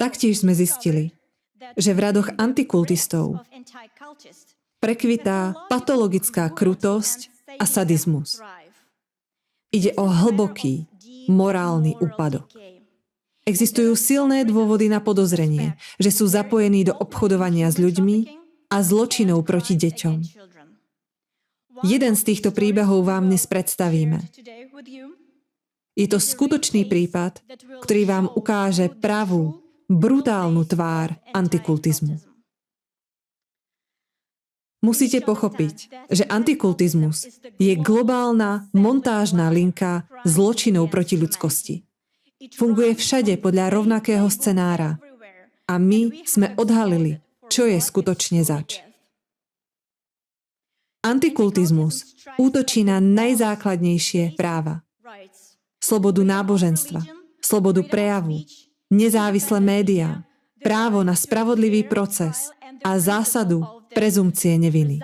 Taktiež sme zistili, že v radoch antikultistov prekvitá patologická krutosť a sadizmus. Ide o hlboký morálny úpadok. Existujú silné dôvody na podozrenie, že sú zapojení do obchodovania s ľuďmi a zločinov proti deťom. Jeden z týchto príbehov vám dnes predstavíme. Je to skutočný prípad, ktorý vám ukáže pravú, brutálnu tvár antikultizmu. Musíte pochopiť, že antikultizmus je globálna montážna linka zločinov proti ľudskosti. Funguje všade podľa rovnakého scenára a my sme odhalili, čo je skutočne zač. Antikultizmus útočí na najzákladnejšie práva. Slobodu náboženstva, slobodu prejavu, nezávislé médiá, právo na spravodlivý proces a zásadu prezumcie neviny.